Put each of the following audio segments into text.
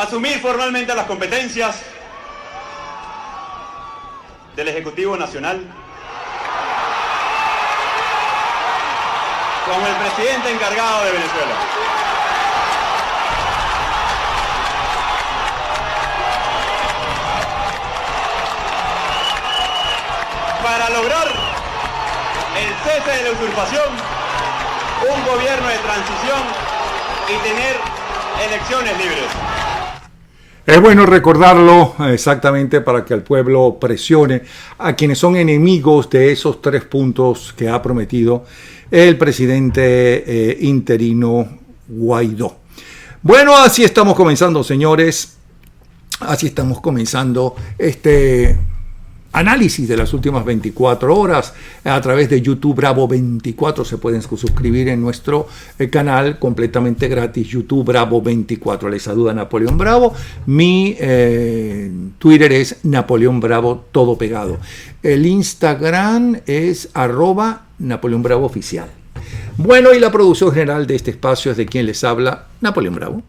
asumir formalmente las competencias del Ejecutivo Nacional como el presidente encargado de Venezuela. Para lograr el cese de la usurpación, un gobierno de transición y tener elecciones libres. Es bueno recordarlo exactamente para que el pueblo presione a quienes son enemigos de esos 3 puntos que ha prometido el presidente interino Guaidó. Bueno, así estamos comenzando, señores. Así estamos comenzando este análisis de las últimas 24 horas a través de YouTube Bravo 24. Se pueden suscribir en nuestro canal completamente gratis, YouTube Bravo 24. Les saluda Napoleón Bravo. Mi Twitter es Napoleón Bravo, todo pegado. El Instagram es @Napoleón Bravo Oficial. Bueno, y la producción general de este espacio es de quien les habla, Napoleón Bravo.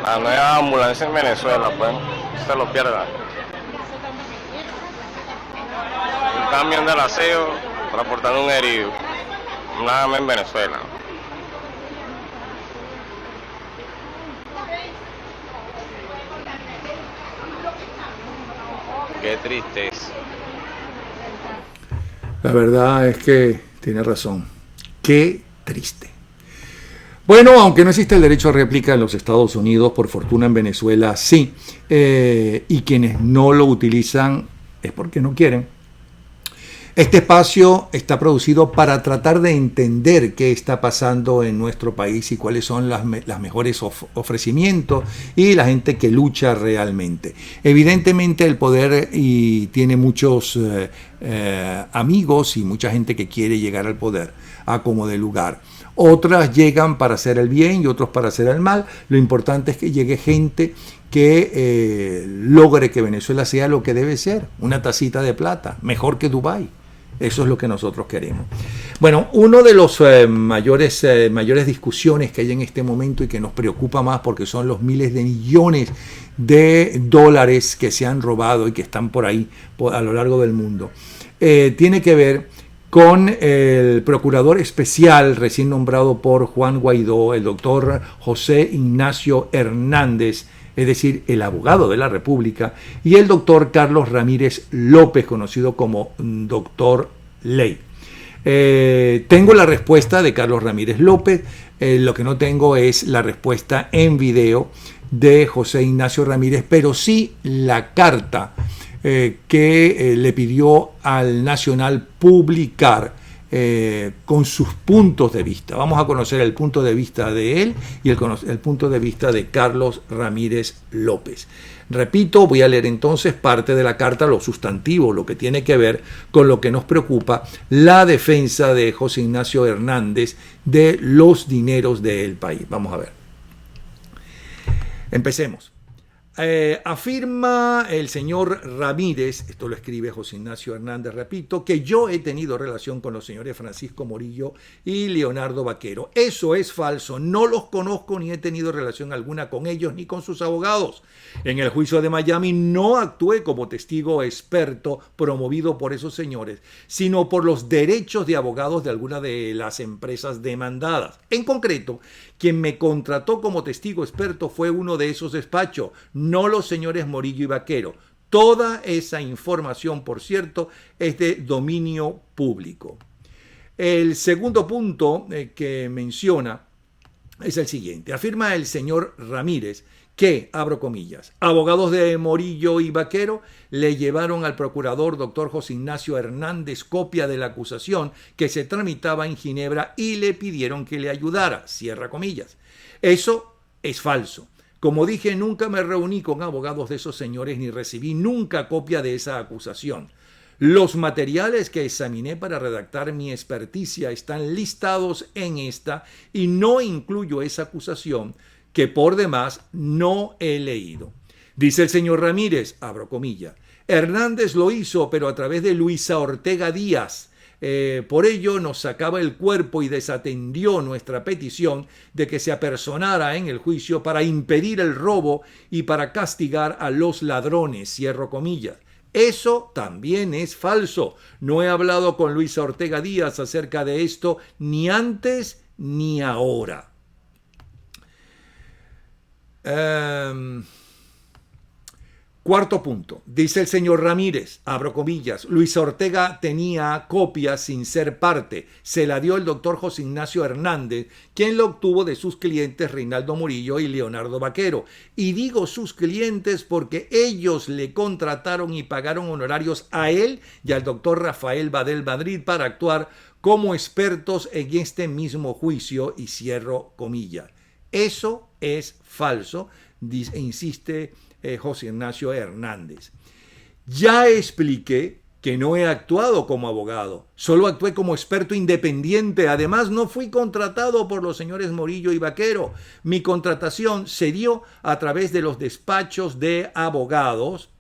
La nueva ambulancia en Venezuela, pues, se lo pierda. Un camión del aseo transportando un herido. Nada más en Venezuela. Qué tristeza. La verdad es que tiene razón. Qué triste. Bueno, aunque no existe el derecho a réplica en los Estados Unidos, por fortuna en Venezuela sí, y quienes no lo utilizan es porque no quieren. Este espacio está producido para tratar de entender qué está pasando en nuestro país y cuáles son las mejores ofrecimientos y la gente que lucha realmente. Evidentemente el poder tiene muchos amigos y mucha gente que quiere llegar al poder a como de lugar. Otras llegan para hacer el bien y otros para hacer el mal. Lo importante es que llegue gente que logre que Venezuela sea lo que debe ser, una tacita de plata, mejor que Dubái. Eso es lo que nosotros queremos. Bueno, uno de los mayores discusiones que hay en este momento y que nos preocupa más porque son los miles de millones de dólares que se han robado y que están por ahí a lo largo del mundo, tiene que ver con el procurador especial recién nombrado por Juan Guaidó, el doctor José Ignacio Hernández, es decir, el abogado de la República, y el doctor Carlos Ramírez López, conocido como Doctor Ley. Tengo la respuesta de Carlos Ramírez López, lo que no tengo es la respuesta en video de José Ignacio Ramírez, pero sí la carta que le pidió al Nacional publicar con sus puntos de vista. Vamos a conocer el punto de vista de él y el punto de vista de Carlos Ramírez López. Repito, voy a leer entonces parte de la carta, lo sustantivo, lo que tiene que ver con lo que nos preocupa, la defensa de José Ignacio Hernández de los dineros del país. Vamos a ver. Empecemos. Afirma el señor Ramírez, esto lo escribe José Ignacio Hernández, repito, que yo he tenido relación con los señores Francisco Morillo y Leonardo Vaquero. Eso es falso, no los conozco ni he tenido relación alguna con ellos ni con sus abogados. En el juicio de Miami no actué como testigo experto promovido por esos señores, sino por los derechos de abogados de alguna de las empresas demandadas. En concreto, quien me contrató como testigo experto fue uno de esos despachos, no los señores Morillo y Vaquero. Toda esa información, por cierto, es de dominio público. El segundo punto que menciona es el siguiente. Afirma el señor Ramírez que, abro comillas, abogados de Morillo y Vaquero le llevaron al procurador doctor José Ignacio Hernández copia de la acusación que se tramitaba en Ginebra y le pidieron que le ayudara, cierra comillas. Eso es falso. Como dije, nunca me reuní con abogados de esos señores ni recibí nunca copia de esa acusación. Los materiales que examiné para redactar mi experticia están listados en esta y no incluyo esa acusación que por demás no he leído. Dice el señor Ramírez, abro comillas, Hernández lo hizo, pero a través de Luisa Ortega Díaz, Por ello nos sacaba el cuerpo y desatendió nuestra petición de que se apersonara en el juicio para impedir el robo y para castigar a los ladrones, cierro comillas. Eso también es falso. No he hablado con Luisa Ortega Díaz acerca de esto ni antes ni ahora. Cuarto punto, dice el señor Ramírez, abro comillas, Luisa Ortega tenía copias sin ser parte, se la dio el doctor José Ignacio Hernández, quien lo obtuvo de sus clientes Reinaldo Murillo y Leonardo Vaquero. Y digo sus clientes porque ellos le contrataron y pagaron honorarios a él y al doctor Rafael Badel Madrid para actuar como expertos en este mismo juicio, y cierro comillas. Eso es falso, insiste José Ignacio Hernández. Ya expliqué que no he actuado como abogado, solo actué como experto independiente. Además, no fui contratado por los señores Morillo y Vaquero. Mi contratación se dio a través de los despachos de abogados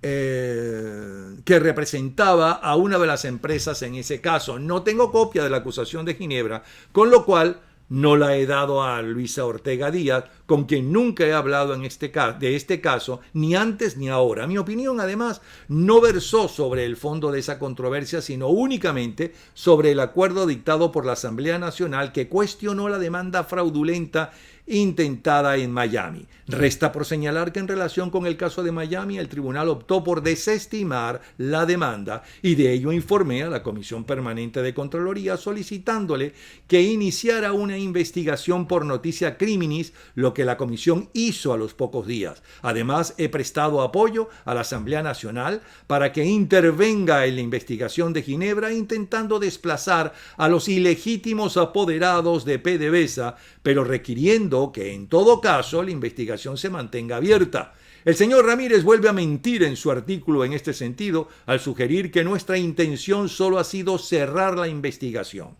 que representaba a una de las empresas en ese caso. No tengo copia de la acusación de Ginebra, con lo cual no la he dado a Luisa Ortega Díaz, con quien nunca he hablado de este caso, ni antes ni ahora. Mi opinión, además, no versó sobre el fondo de esa controversia, sino únicamente sobre el acuerdo dictado por la Asamblea Nacional que cuestionó la demanda fraudulenta intentada en Miami. Resta por señalar que en relación con el caso de Miami, el tribunal optó por desestimar la demanda y de ello informé a la Comisión Permanente de Contraloría solicitándole que iniciara una investigación por noticia criminis, lo que la comisión hizo a los pocos días. Además, he prestado apoyo a la Asamblea Nacional para que intervenga en la investigación de Ginebra intentando desplazar a los ilegítimos apoderados de PDVSA, pero requiriendo que en todo caso la investigación se mantenga abierta. El señor Ramírez vuelve a mentir en su artículo en este sentido al sugerir que nuestra intención solo ha sido cerrar la investigación.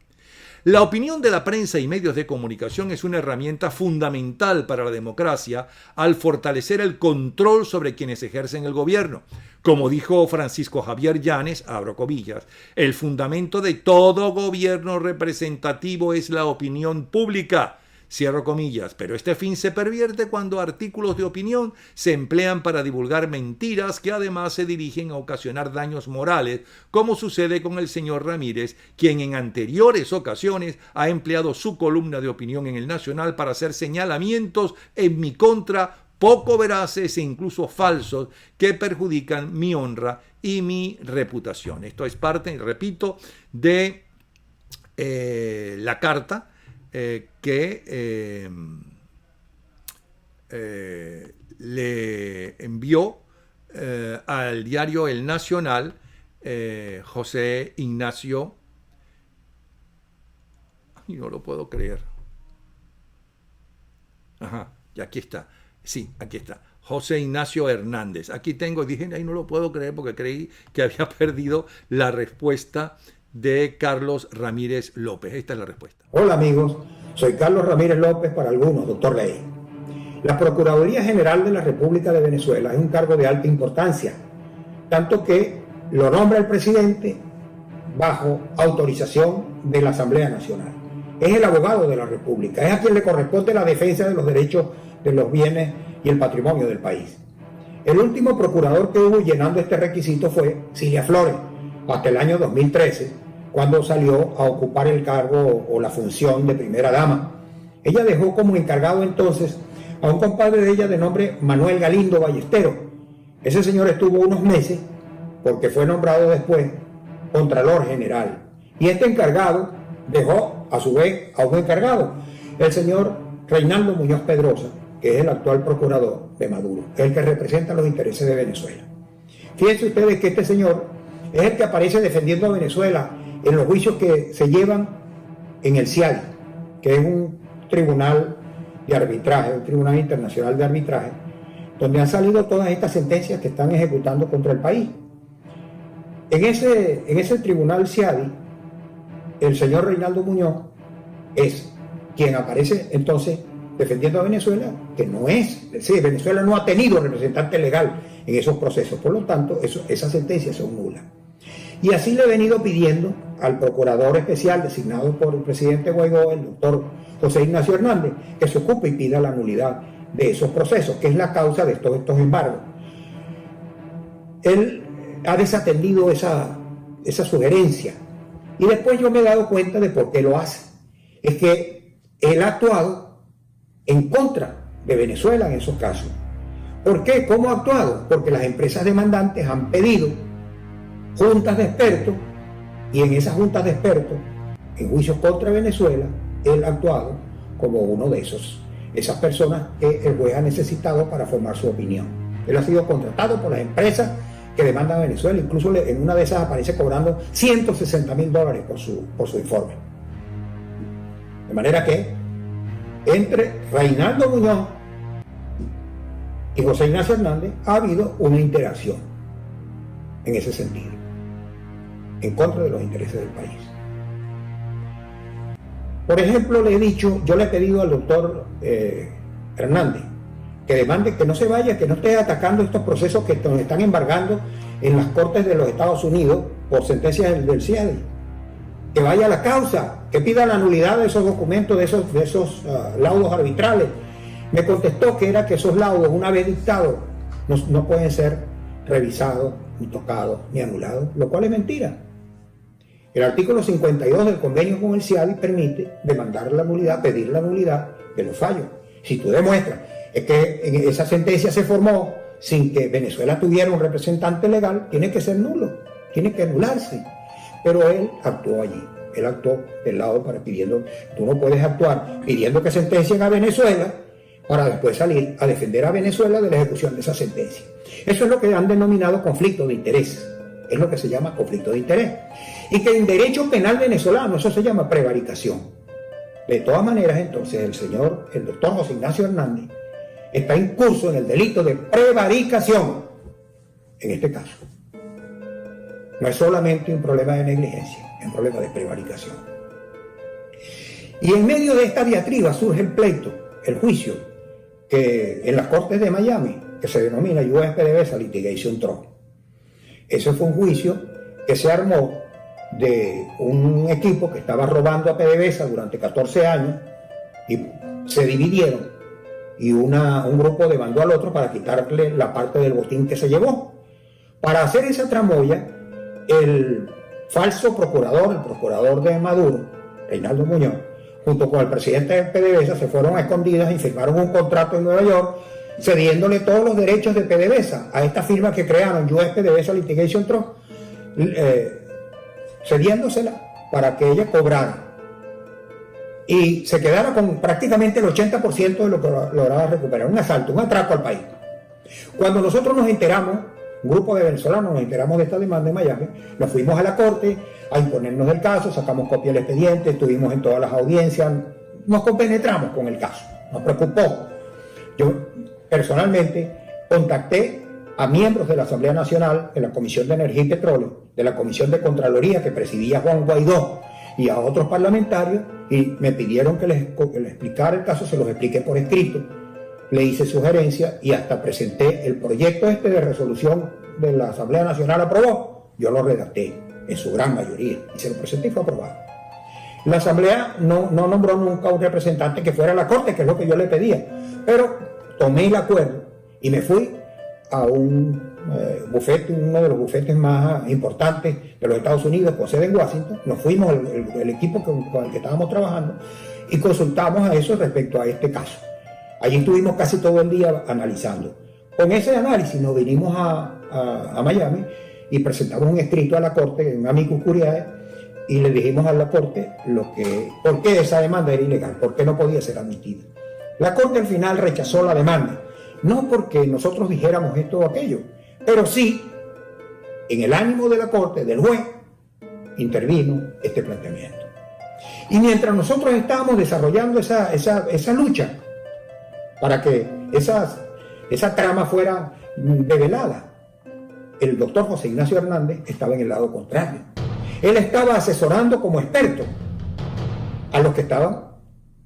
La opinión de la prensa y medios de comunicación es una herramienta fundamental para la democracia al fortalecer el control sobre quienes ejercen el gobierno. Como dijo Francisco Javier Llanes, abro comillas, el fundamento de todo gobierno representativo es la opinión pública. Cierro comillas, pero este fin se pervierte cuando artículos de opinión se emplean para divulgar mentiras que además se dirigen a ocasionar daños morales, como sucede con el señor Ramírez, quien en anteriores ocasiones ha empleado su columna de opinión en el Nacional para hacer señalamientos en mi contra poco veraces e incluso falsos que perjudican mi honra y mi reputación. Esto es parte, repito, de la carta que le envió al diario El Nacional José Ignacio. Ay, no lo puedo creer. Ajá, y aquí está. Sí, aquí está. José Ignacio Hernández. Aquí tengo, dije, ay, no lo puedo creer porque creí que había perdido la respuesta de Carlos Ramírez López. Esta es la respuesta. Hola amigos, soy Carlos Ramírez López para algunos, doctor Ley. La Procuraduría General de la República de Venezuela es un cargo de alta importancia, tanto que lo nombra el presidente bajo autorización de la Asamblea Nacional. Es el abogado de la República, es a quien le corresponde la defensa de los derechos, de los bienes y el patrimonio del país. El último procurador que hubo llenando este requisito fue Cilia Flores, hasta el año 2013, cuando salió a ocupar el cargo o la función de primera dama. Ella dejó como encargado entonces a un compadre de ella de nombre Manuel Galindo Ballestero. Ese señor estuvo unos meses porque fue nombrado después Contralor General. Y este encargado dejó a su vez a un encargado, el señor Reinaldo Muñoz Pedrosa, que es el actual procurador de Maduro, el que representa los intereses de Venezuela. Fíjense ustedes que este señor es el que aparece defendiendo a Venezuela en los juicios que se llevan en el CIADI, que es un tribunal de arbitraje, un tribunal internacional de arbitraje, donde han salido todas estas sentencias que están ejecutando contra el país. En ese tribunal CIADI, el señor Reinaldo Muñoz es quien aparece entonces defendiendo a Venezuela, que no es, decir, Venezuela no ha tenido representante legal en esos procesos, por lo tanto, esas sentencias son nulas. Y así le he venido pidiendo al procurador especial designado por el presidente Guaidó, el doctor José Ignacio Hernández, que se ocupe y pida la nulidad de esos procesos, que es la causa de todos estos embargos. Él ha desatendido esa sugerencia y después yo me he dado cuenta de por qué lo hace. Es que él ha actuado en contra de Venezuela en esos casos. ¿Por qué? ¿Cómo ha actuado? Porque las empresas demandantes han pedido juntas de expertos y en esas juntas de expertos, en juicios contra Venezuela, él ha actuado como uno de esas personas que el juez ha necesitado para formar su opinión. Él ha sido contratado por las empresas que demandan a Venezuela, incluso en una de esas aparece cobrando $160,000 por su informe. De manera que entre Reinaldo Muñoz y José Ignacio Hernández ha habido una interacción en ese sentido, en contra de los intereses del país. Por ejemplo, yo le he pedido al doctor Hernández que demande que no se vaya, que no esté atacando estos procesos que nos están embargando en las cortes de los Estados Unidos por sentencias del CIADI. Que vaya a la causa, que pida la nulidad de esos documentos, de esos laudos arbitrales. Me contestó que esos laudos, una vez dictados, no pueden ser revisados, ni tocados, ni anulados, lo cual es mentira. El artículo 52 del convenio con el CIADI permite demandar la nulidad, pedir la nulidad de los fallos. Si tú demuestras que esa sentencia se formó sin que Venezuela tuviera un representante legal, tiene que ser nulo, tiene que anularse. Pero él actuó allí, él actuó del lado pidiendo, tú no puedes actuar pidiendo que sentencien a Venezuela para después salir a defender a Venezuela de la ejecución de esa sentencia. Eso es lo que han denominado conflicto de interés, es lo que se llama conflicto de interés. Y que en derecho penal venezolano eso se llama prevaricación. De todas maneras, entonces, el doctor José Ignacio Hernández está incurso en el delito de prevaricación, en este caso. No es solamente un problema de negligencia, es un problema de prevaricación. Y en medio de esta diatriba surge el pleito, el juicio, que en las Cortes de Miami, que se denomina US PDVSA Litigation Trust. Ese fue un juicio que se armó de un equipo que estaba robando a PDVSA durante 14 años y se dividieron y un grupo demandó al otro para quitarle la parte del botín que se llevó. Para hacer esa tramoya, el falso procurador, el procurador de Maduro, Reinaldo Muñoz, junto con el presidente de PDVSA, se fueron a escondidas y firmaron un contrato en Nueva York, cediéndole todos los derechos de PDVSA a esta firma que crearon, US PDVSA Litigation Trust, cediéndosela para que ella cobrara y se quedara con prácticamente el 80% de lo que lograba recuperar. Un asalto, un atraco al país. Cuando nosotros nos enteramos, un grupo de venezolanos nos enteramos de esta demanda en Miami, nos fuimos a la corte a imponernos del caso, sacamos copia del expediente, estuvimos en todas las audiencias, nos compenetramos con el caso, nos preocupó. Yo personalmente contacté a miembros de la Asamblea Nacional, de la Comisión de Energía y Petróleo, de la Comisión de Contraloría que presidía Juan Guaidó y a otros parlamentarios y me pidieron que les explicara el caso, se los expliqué por escrito. Le hice sugerencias y hasta presenté el proyecto de resolución de la Asamblea Nacional aprobó. Yo lo redacté en su gran mayoría y se lo presenté y fue aprobado. La Asamblea no nombró nunca un representante que fuera a la Corte, que es lo que yo le pedía, pero tomé el acuerdo y me fui a un bufete, uno de los bufetes más importantes de los Estados Unidos, con sede en Washington. Nos fuimos, el equipo con el que estábamos trabajando, y consultamos a eso respecto a este caso. Allí estuvimos casi todo el día analizando. Con ese análisis nos vinimos a Miami y presentamos un escrito a la Corte, un amicus curiae, y le dijimos a la Corte por qué esa demanda era ilegal, por qué no podía ser admitida. La Corte al final rechazó la demanda, no porque nosotros dijéramos esto o aquello, pero sí, en el ánimo de la Corte, del juez, intervino este planteamiento. Y mientras nosotros estábamos desarrollando esa lucha, para que esa trama fuera develada, el doctor José Ignacio Hernández estaba en el lado contrario. Él estaba asesorando como experto a los que estaban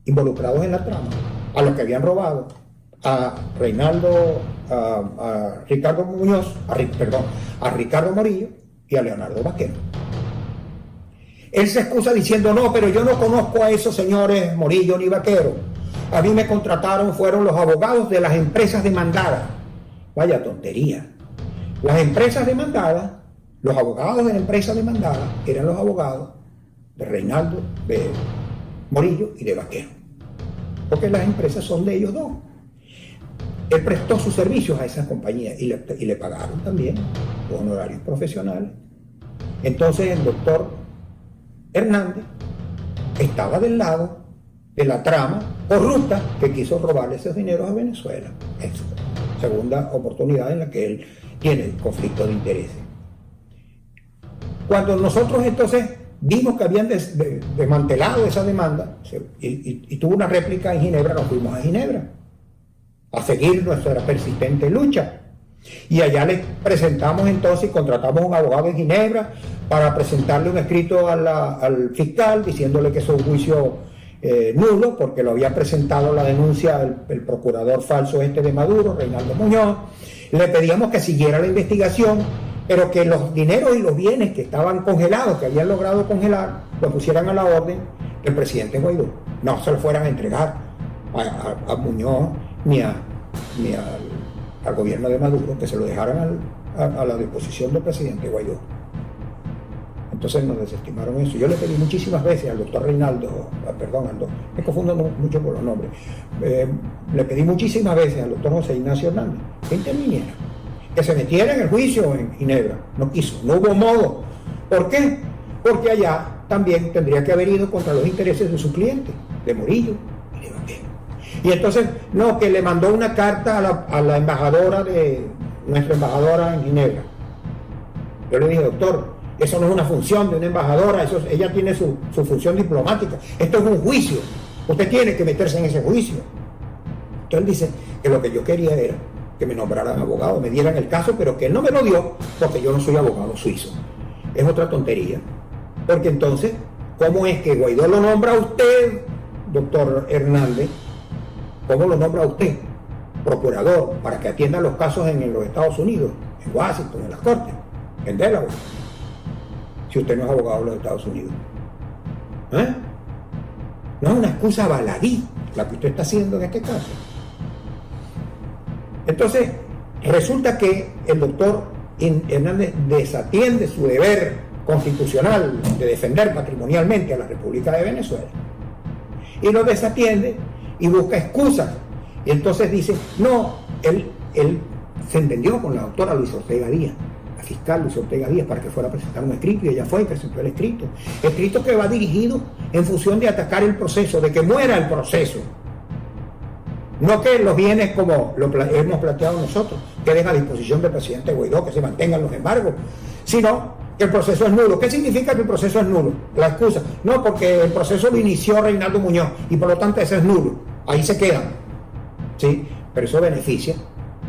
involucrados en la trama, a los que habían robado, a Ricardo Muñoz, a Ricardo Morillo y a Leonardo Vaquero. Él se excusa diciendo, no, pero yo no conozco a esos señores Morillo ni Vaquero. A mí me contrataron, fueron los abogados de las empresas demandadas. Vaya tontería. Las empresas demandadas, los abogados de la empresa demandada eran los abogados de Reinaldo, de Morillo y de Vaquero. Porque las empresas son de ellos dos. Él prestó sus servicios a esas compañías y le pagaron también los honorarios profesionales. Entonces el doctor Hernández estaba del lado de la trama corrupta que quiso robarle esos dineros a Venezuela. Es la segunda oportunidad en la que él tiene conflicto de intereses. Cuando nosotros entonces vimos que habían desmantelado esa demanda y tuvo una réplica en Ginebra, nos fuimos a Ginebra a seguir nuestra persistente lucha. Y allá le presentamos entonces y contratamos un abogado en Ginebra para presentarle un escrito al fiscal diciéndole que es un juicio nulo porque lo había presentado la denuncia el procurador falso de Maduro, Reinaldo Muñoz. Le pedíamos que siguiera la investigación, pero que los dineros y los bienes que estaban congelados, que habían logrado congelar, lo pusieran a la orden del presidente Guaidó. No se lo fueran a entregar a Muñoz ni al gobierno de Maduro, que se lo dejaran a la disposición del presidente Guaidó. Entonces nos desestimaron eso. Yo le pedí muchísimas veces al doctor Reinaldo, me confundo mucho por los nombres, le pedí muchísimas veces al doctor José Ignacio Hernández que interviniera, que se metiera en el juicio en Ginebra. No quiso, no hubo modo. ¿Por qué? Porque allá también tendría que haber ido contra los intereses de su cliente, de Morillo y de Vaquero. Y entonces, no, que le mandó una carta a la embajadora nuestra embajadora en Ginebra. Yo le dije, doctor, eso no es una función de una embajadora, ella tiene su función diplomática. Esto es un juicio. Usted tiene que meterse en ese juicio. Entonces él dice que lo que yo quería era que me nombraran abogado, me dieran el caso, pero que él no me lo dio porque yo no soy abogado suizo. Es otra tontería. Porque entonces, ¿cómo es que Guaidó lo nombra a usted, doctor Hernández? ¿Cómo lo nombra a usted, procurador, para que atienda los casos en los Estados Unidos, en Washington, en las Cortes, en Delaware? Si usted no es abogado de los Estados Unidos. No es una excusa baladí la que usted está haciendo en este caso. Entonces, resulta que el doctor Hernández desatiende su deber constitucional de defender patrimonialmente a la República de Venezuela. Y lo desatiende y busca excusas. Y entonces dice, no, él se entendió con la doctora Luisa Ortega Díaz, la fiscal Luisa Ortega Díaz, para que fuera a presentar un escrito, y ella fue y presentó el escrito. Escrito que va dirigido en función de atacar el proceso, de que muera el proceso. No que los bienes como lo hemos planteado nosotros, queden a disposición del presidente Guaidó, que se mantengan los embargos, sino que el proceso es nulo. ¿Qué significa que el proceso es nulo? La excusa. No, porque el proceso lo inició Reinaldo Muñoz y por lo tanto ese es nulo. Ahí se quedan. ¿Sí? Pero eso beneficia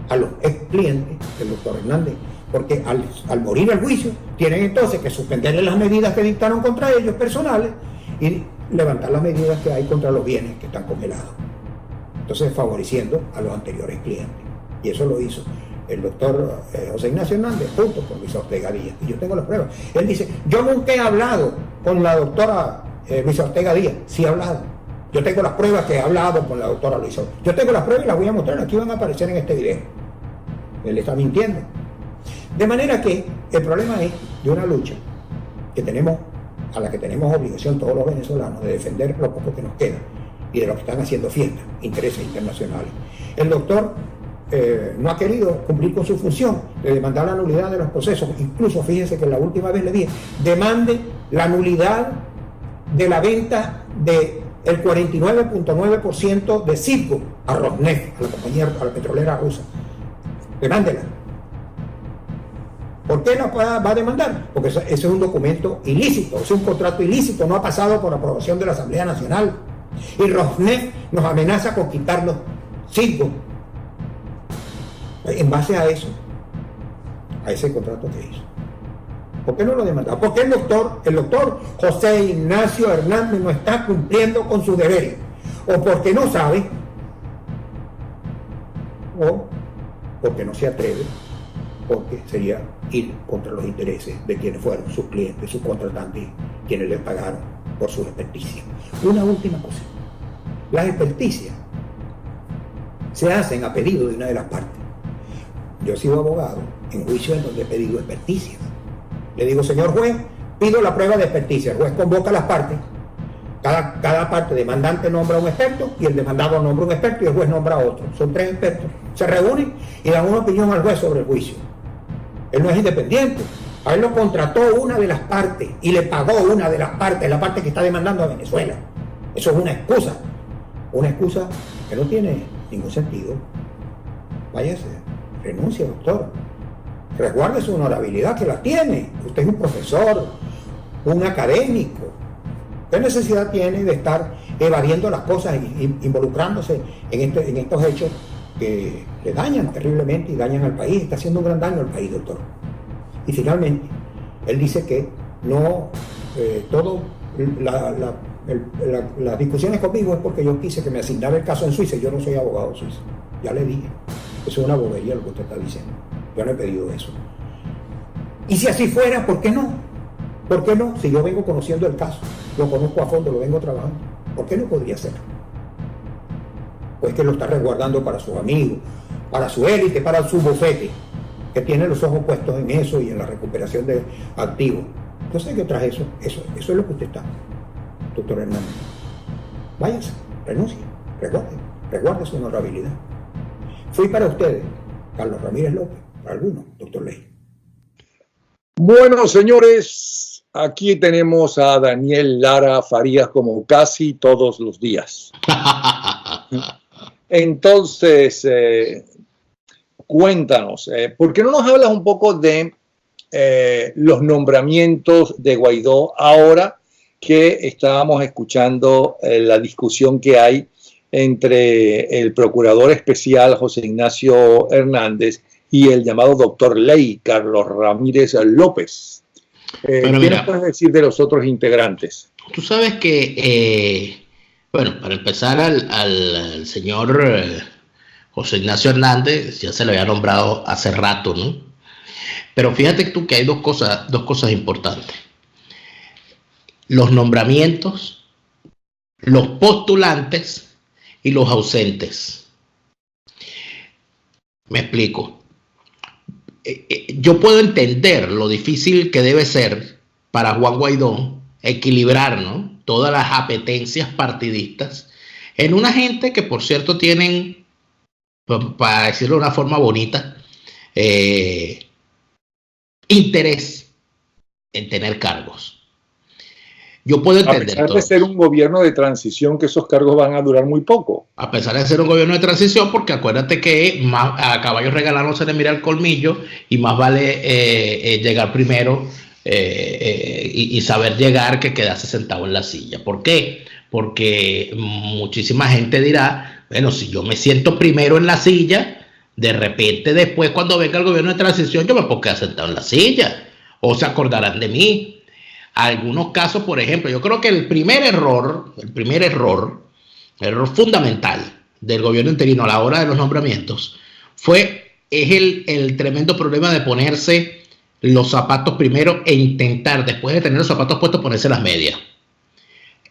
a los ex clientes del doctor Hernández, porque al morir el juicio tienen entonces que suspenderle las medidas que dictaron contra ellos personales y levantar las medidas que hay contra los bienes que están congelados. Entonces favoreciendo a los anteriores clientes. Y eso lo hizo el doctor José Ignacio Hernández junto con Luisa Ortega Díaz. Y yo tengo las pruebas. Él dice, yo nunca he hablado con la doctora Luisa Ortega Díaz. Sí he hablado. Yo tengo las pruebas que he hablado con la doctora Luisa. Yo tengo las pruebas y las voy a mostrar. Aquí van a aparecer en este video. Él está mintiendo. De manera que el problema es de una lucha que tenemos, a la que tenemos obligación todos los venezolanos de defender lo poco que nos queda y de los que están haciendo fiesta, intereses internacionales. El doctor no ha querido cumplir con su función de demandar la nulidad de los procesos. Incluso fíjense que la última vez le dije, demande la nulidad de la venta del 49.9% de Citgo a Rosneft, a la compañía, a la petrolera rusa. Demándela. ¿Por qué la va a demandar? Porque ese es un documento ilícito, es un contrato ilícito, no ha pasado por aprobación de la Asamblea Nacional. Y Rosneft nos amenaza con quitarnos Citgo. En base a eso, a ese contrato que hizo. ¿Por qué no lo demanda? Porque el doctor José Ignacio Hernández no está cumpliendo con sus deberes. O porque no sabe, o porque no se atreve porque sería ir contra los intereses de quienes fueron sus clientes, sus contratantes, quienes les pagaron por sus experticias. Una última cosa. Las experticias se hacen a pedido de una de las partes. Yo he sido abogado en juicios en donde he pedido experticias. Le digo, señor juez, pido la prueba de experticia. El juez convoca a las partes. Cada parte demandante nombra a un experto y el demandado nombra a un experto y el juez nombra a otro. Son 3 expertos. Se reúnen y dan una opinión al juez sobre el juicio. Él no es independiente. A él lo contrató una de las partes y le pagó una de las partes, la parte que está demandando a Venezuela. Eso es una excusa que no tiene ningún sentido. Váyase, renuncie, doctor. Resguarde su honorabilidad, que la tiene. Usted es un profesor, un académico. ¿Qué necesidad tiene de estar evadiendo las cosas y involucrándose en estos hechos que le dañan terriblemente y dañan al país? Está haciendo un gran daño al país, doctor. Y finalmente, él dice que no, las discusiones conmigo es porque yo quise que me asignara el caso en Suiza. Yo no soy abogado suizo. Ya le dije. Eso es una bobería lo que usted está diciendo. Yo no he pedido eso. Y si así fuera, ¿por qué no? ¿Por qué no? Si yo vengo conociendo el caso, lo conozco a fondo, lo vengo trabajando. ¿Por qué no podría ser? Pues que lo está resguardando para sus amigos, para su élite, para su bufete, que tiene los ojos puestos en eso y en la recuperación de activos. Entonces, que tras eso es lo que usted está, doctor Hernández. Váyase, renuncie, resguarde su honorabilidad. Fui para ustedes, Carlos Ramírez López, para algunos, doctor Ley. Bueno, señores, aquí tenemos a Daniel Lara Farías como casi todos los días. Entonces, cuéntanos, ¿por qué no nos hablas un poco de los nombramientos de Guaidó ahora que estábamos escuchando la discusión que hay entre el procurador especial José Ignacio Hernández y el llamado doctor Ley, Carlos Ramírez López? ¿Qué nos puedes decir de los otros integrantes? Tú sabes que, bueno, para empezar al señor José Ignacio Hernández ya se le había nombrado hace rato, ¿no? Pero fíjate tú que hay dos cosas importantes. Los nombramientos, los postulantes y los ausentes. Me explico. Yo puedo entender lo difícil que debe ser para Juan Guaidó equilibrar, ¿no?, todas las apetencias partidistas en una gente que, por cierto, tienen, para decirlo de una forma bonita, interés en tener cargos. Yo puedo entender todo. A pesar de ser un gobierno de transición, que esos cargos van a durar muy poco. A pesar de ser un gobierno de transición, porque acuérdate que a caballos regalados se le mira el colmillo y más vale llegar primero y saber llegar que quedarse sentado en la silla. ¿Por qué? Porque muchísima gente dirá, bueno, si yo me siento primero en la silla, de repente después cuando venga el gobierno de transición yo me puedo quedar sentado en la silla o se acordarán de mí. Algunos casos, por ejemplo, yo creo que el primer error fundamental del gobierno interino a la hora de los nombramientos es el tremendo problema de ponerse los zapatos primero e intentar, después de tener los zapatos puestos, ponerse las medias.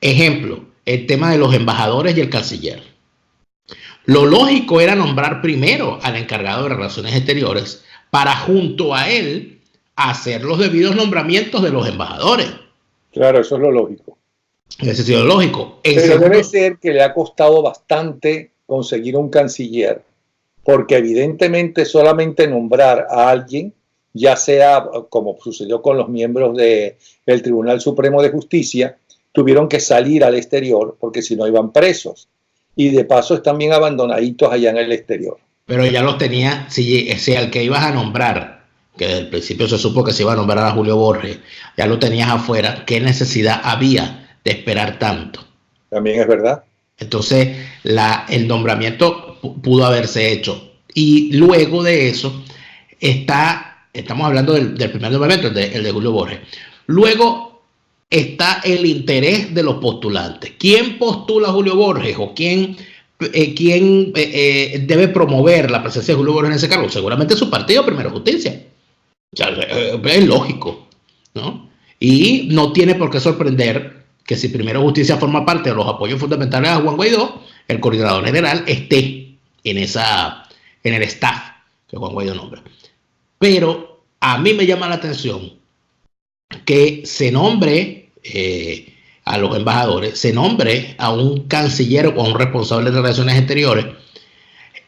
Ejemplo, el tema de los embajadores y el canciller. Lo lógico era nombrar primero al encargado de Relaciones Exteriores para, junto a él, hacer los debidos nombramientos de los embajadores. Claro, eso es lo lógico. Ese es lo lógico. Pero debe ser que le ha costado bastante conseguir un canciller, porque evidentemente solamente nombrar a alguien, ya sea como sucedió con los miembros del Tribunal Supremo de Justicia, tuvieron que salir al exterior porque si no iban presos. Y de paso están bien abandonaditos allá en el exterior. Pero ya los tenía, si el que ibas a nombrar, que desde el principio se supo que se iba a nombrar a Julio Borges, ya lo tenías afuera, ¿qué necesidad había de esperar tanto? También es verdad. Entonces, el nombramiento pudo haberse hecho. Y luego de eso, estamos hablando del primer nombramiento, el de Julio Borges. Luego está el interés de los postulantes. ¿Quién postula a Julio Borges o quién quién debe promover la presencia de Julio Borges en ese cargo? Seguramente su partido, Primero Justicia. O sea, es lógico, ¿no? Y no tiene por qué sorprender que si Primero Justicia forma parte de los apoyos fundamentales a Juan Guaidó, el coordinador general esté en el staff que Juan Guaidó nombra. Pero a mí me llama la atención que se nombre a los embajadores, se nombre a un canciller o a un responsable de relaciones exteriores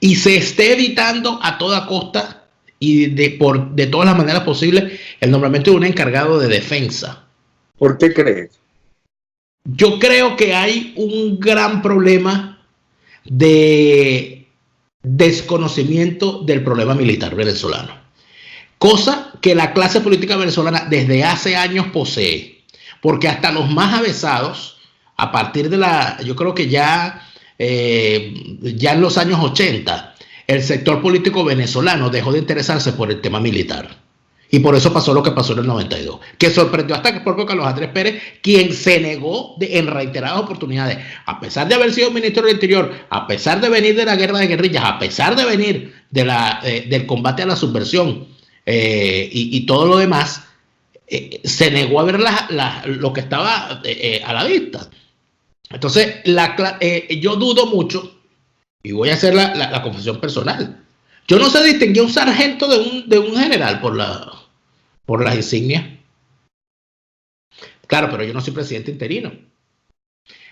y se esté evitando a toda costa y de todas las maneras posibles el nombramiento de un encargado de defensa. ¿Por qué crees? Yo creo que hay un gran problema de desconocimiento del problema militar venezolano, cosa que la clase política venezolana desde hace años posee, porque hasta los más avesados, a partir de yo creo que ya en los años 80, el sector político venezolano dejó de interesarse por el tema militar. Y por eso pasó lo que pasó en el 92, que sorprendió hasta que el propio Carlos Andrés Pérez, quien se negó en reiteradas oportunidades, a pesar de haber sido ministro del Interior, a pesar de venir de la guerra de guerrillas, a pesar de venir del combate a la subversión y todo lo demás, se negó a ver lo que estaba a la vista. Entonces, yo dudo mucho, y voy a hacer la confesión personal. Yo no sé distinguir un sargento de un general por las insignias. Claro, pero yo no soy presidente interino.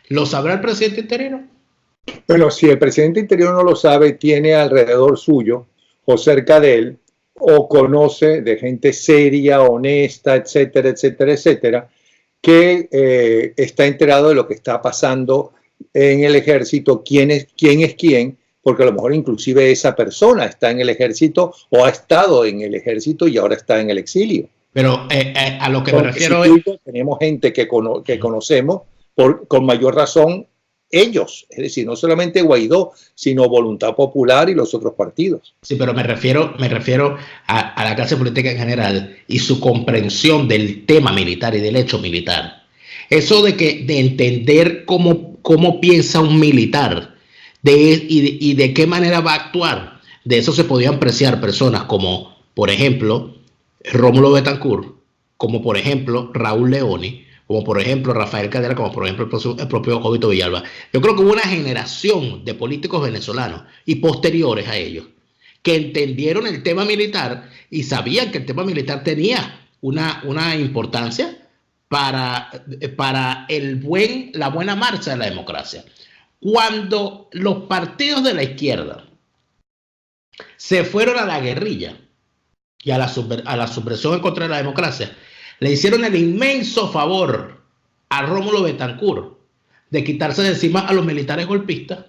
¿Lo sabrá el presidente interino? Bueno, si el presidente interino no lo sabe, tiene alrededor suyo o cerca de él, o conoce de gente seria, honesta, etcétera, etcétera, etcétera, que está enterado de lo que está pasando en el ejército, quién es quién, porque a lo mejor inclusive esa persona está en el ejército o ha estado en el ejército y ahora está en el exilio. Pero a lo que me refiero es... Tenemos gente que conocemos con mayor razón ellos, es decir, no solamente Guaidó, sino Voluntad Popular y los otros partidos. Sí, pero me refiero a la clase política en general y su comprensión del tema militar y del hecho militar. Eso de entender cómo piensa un militar y de qué manera va a actuar. De eso se podían apreciar personas como, por ejemplo, Rómulo Betancourt, como por ejemplo Raúl Leoni, como por ejemplo Rafael Caldera, como por ejemplo el propio Jovito Villalba. Yo creo que hubo una generación de políticos venezolanos y posteriores a ellos que entendieron el tema militar y sabían que el tema militar tenía una importancia para la buena marcha de la democracia. Cuando los partidos de la izquierda se fueron a la guerrilla y a la subversión en contra de la democracia, le hicieron el inmenso favor a Rómulo Betancourt de quitarse de encima a los militares golpistas,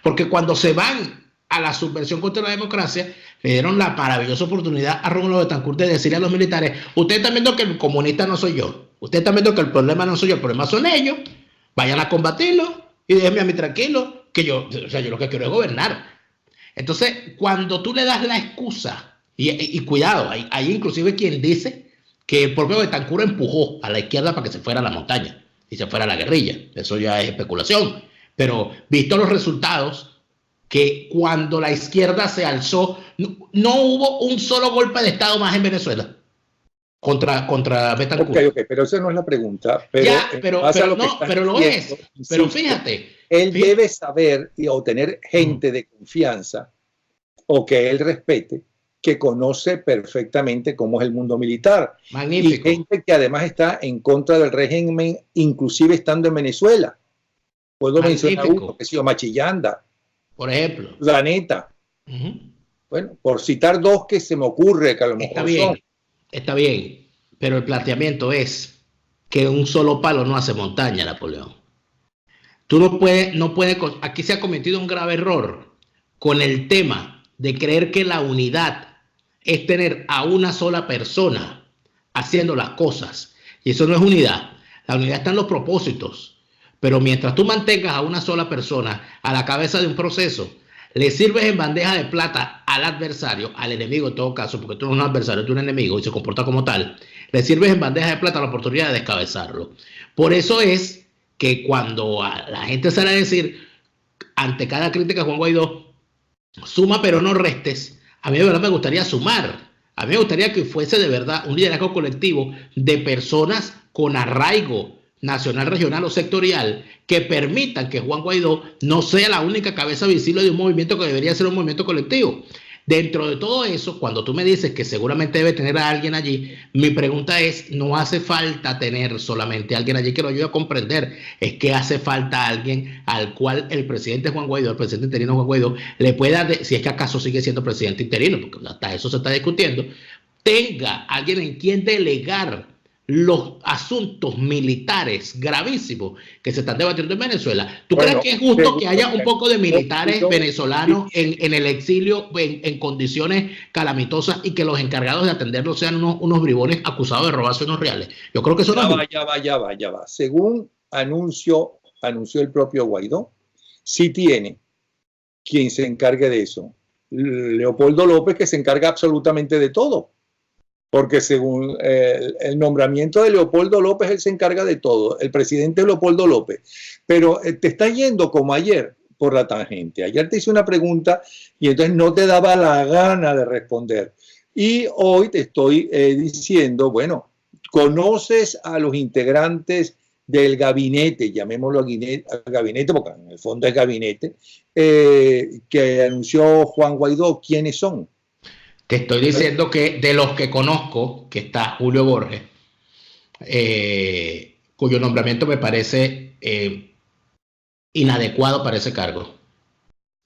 porque cuando se van a la subversión contra la democracia, le dieron la maravillosa oportunidad a Rómulo Betancourt de decirle a los militares: ustedes están viendo que el comunista no soy yo, ustedes están viendo que el problema no soy yo, el problema son ellos, vayan a combatirlo y déjenme a mí tranquilo, que yo lo que quiero es gobernar. Entonces, cuando tú le das la excusa, y cuidado, hay inclusive quien dice que el propio Betancourt empujó a la izquierda para que se fuera a la montaña y se fuera a la guerrilla. Eso ya es especulación. Pero visto los resultados, que cuando la izquierda se alzó, no hubo un solo golpe de Estado más en Venezuela contra Betancourt. Ok, pero esa no es la pregunta. Pero lo es. Pero fíjate. Él debe saber o tener gente de confianza o que él respete, que conoce perfectamente cómo es el mundo militar. Magnífico. Y gente que además está en contra del régimen, inclusive estando en Venezuela. Puedo mencionar uno, que ha sido Machillanda, por ejemplo. Planeta. Bueno, por citar dos que se me ocurre que a lo mejor Está bien, pero el planteamiento es que un solo palo no hace montaña, Napoleón. Tú no puedes, aquí se ha cometido un grave error con el tema de creer que la unidad es tener a una sola persona haciendo las cosas. Y eso no es unidad. La unidad está en los propósitos. Pero mientras tú mantengas a una sola persona a la cabeza de un proceso, le sirves en bandeja de plata al adversario, al enemigo en todo caso, porque tú no eres un adversario, tú eres un enemigo y se comporta como tal, le sirves en bandeja de plata la oportunidad de descabezarlo. Por eso es que cuando a la gente sale a decir ante cada crítica a Juan Guaidó, suma pero no restes. A mí de verdad me gustaría sumar. A mí me gustaría que fuese de verdad un liderazgo colectivo de personas con arraigo nacional, regional o sectorial que permitan que Juan Guaidó no sea la única cabeza visible de un movimiento que debería ser un movimiento colectivo. Dentro de todo eso, cuando tú me dices que seguramente debe tener a alguien allí, mi pregunta es, no hace falta tener solamente a alguien allí que lo ayude a comprender, es que hace falta alguien al cual el presidente Juan Guaidó, el presidente interino Juan Guaidó, le pueda, si es que acaso sigue siendo presidente interino, porque hasta eso se está discutiendo, tenga alguien en quien delegar los asuntos militares gravísimos que se están debatiendo en Venezuela. ¿Tú crees que es justo que haya un poco de militares venezolanos en el exilio en condiciones calamitosas y que los encargados de atenderlos sean unos bribones acusados de robarse unos reales? Yo creo que eso ya va. Según anunció el propio Guaidó, sí tiene quien se encargue de eso. Leopoldo López, que se encarga absolutamente de todo. Porque según el nombramiento de Leopoldo López, él se encarga de todo, el presidente Leopoldo López. Pero te está yendo como ayer por la tangente. Ayer te hice una pregunta y entonces no te daba la gana de responder. Y hoy te estoy diciendo, bueno, ¿conoces a los integrantes del gabinete, llamémoslo gabinete, porque en el fondo es gabinete, que anunció Juan Guaidó? ¿Quiénes son? Te estoy diciendo que de los que conozco, que está Julio Borges, cuyo nombramiento me parece inadecuado para ese cargo.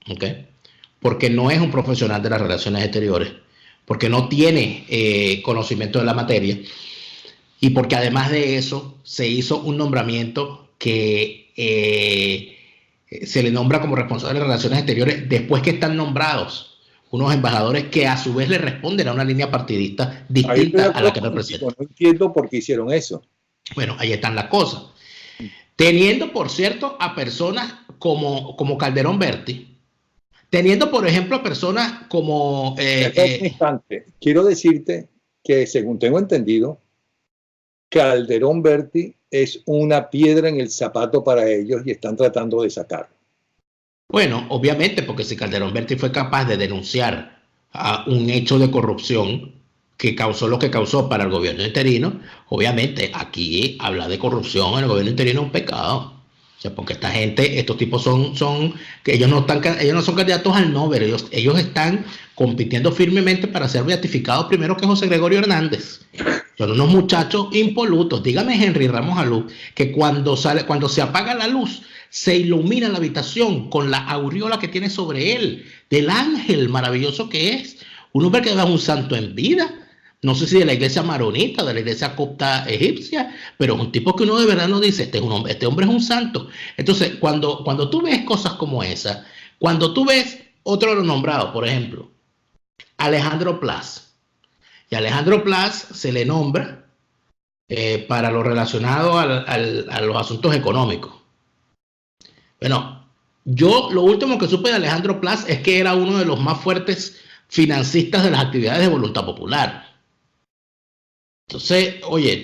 ¿Okay? Porque no es un profesional de las relaciones exteriores, porque no tiene conocimiento de la materia y porque además de eso se hizo un nombramiento que se le nombra como responsable de relaciones exteriores después que están nombrados unos embajadores que a su vez le responden a una línea partidista distinta a la que representan. No entiendo por qué hicieron eso. Bueno, ahí están las cosas. Teniendo, por cierto, a personas como Calderón Berti, teniendo, por ejemplo, a personas como... Quiero decirte que, según tengo entendido, Calderón Berti es una piedra en el zapato para ellos y están tratando de sacarlo. Bueno, obviamente, porque si Calderón Berti fue capaz de denunciar a un hecho de corrupción que causó lo que causó para el gobierno interino, obviamente aquí hablar de corrupción en el gobierno interino es un pecado. O sea, porque esta gente, estos tipos son que ellos no son candidatos al Nobel, ellos están compitiendo firmemente para ser beatificados primero que José Gregorio Hernández. Son unos muchachos impolutos. Dígame Henry Ramos Alú que cuando se apaga la luz, se ilumina la habitación con la aureola que tiene sobre él, del ángel maravilloso que es. Un hombre que es un santo en vida. No sé si de la iglesia maronita, de la iglesia copta egipcia, pero es un tipo que uno de verdad no dice, este hombre es un santo. Entonces, cuando tú ves cosas como esa, cuando tú ves otro de los nombrados, por ejemplo, Alejandro Plas, y a Alejandro Plas se le nombra para lo relacionado a los asuntos económicos. Bueno, yo lo último que supe de Alejandro Plas es que era uno de los más fuertes financistas de las actividades de Voluntad Popular. Entonces, oye,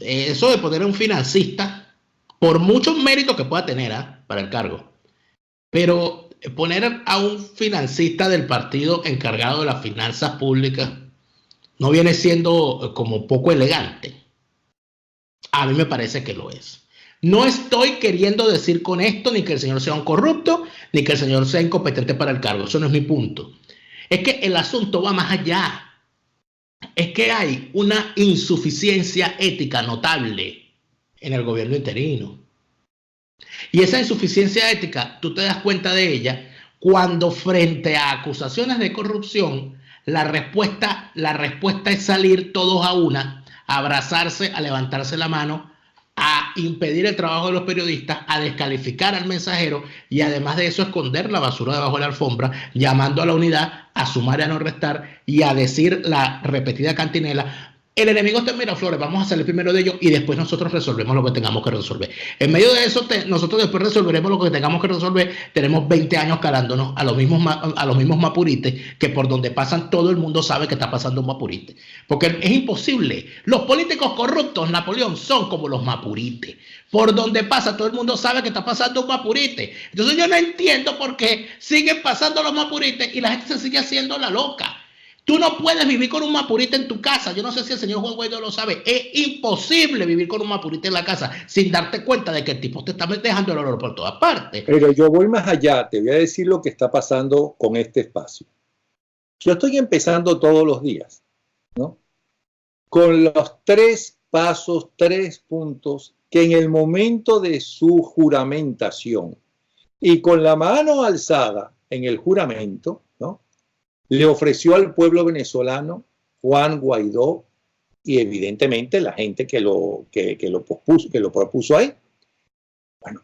eso de poner a un financista, por muchos méritos que pueda tener para el cargo, pero poner a un financista del partido encargado de las finanzas públicas no viene siendo como poco elegante. A mí me parece que lo es. No estoy queriendo decir con esto ni que el señor sea un corrupto, ni que el señor sea incompetente para el cargo. Eso no es mi punto. Es que el asunto va más allá. Es que hay una insuficiencia ética notable en el gobierno interino. Y esa insuficiencia ética, tú te das cuenta de ella cuando frente a acusaciones de corrupción, la respuesta es salir todos a una, a abrazarse, a levantarse la mano, a impedir el trabajo de los periodistas, a descalificar al mensajero y además de eso esconder la basura debajo de la alfombra, llamando a la unidad, a sumar y a no restar y a decir la repetida cantinela, el enemigo está en Miraflores, vamos a salir primero de ellos y después nosotros resolvemos lo que tengamos que resolver. En medio de eso, nosotros después resolveremos lo que tengamos que resolver. Tenemos 20 años calándonos a los mismos mapurites, que por donde pasan todo el mundo sabe que está pasando un mapurite. Porque es imposible. Los políticos corruptos, Napoleón, son como los mapurites. Por donde pasa todo el mundo sabe que está pasando un mapurite. Entonces yo no entiendo por qué siguen pasando los mapurites y la gente se sigue haciendo la loca. Tú no puedes vivir con un mapurite en tu casa. Yo no sé si el señor Juan Guaidó lo sabe. Es imposible vivir con un mapurite en la casa sin darte cuenta de que el tipo te está dejando el olor por todas partes. Pero yo voy más allá. Te voy a decir lo que está pasando con este espacio. Yo estoy empezando todos los días, ¿no? Con los 3 pasos, 3 puntos que en el momento de su juramentación y con la mano alzada en el juramento, ¿no?, le ofreció al pueblo venezolano Juan Guaidó y evidentemente la gente que lo propuso ahí. Bueno,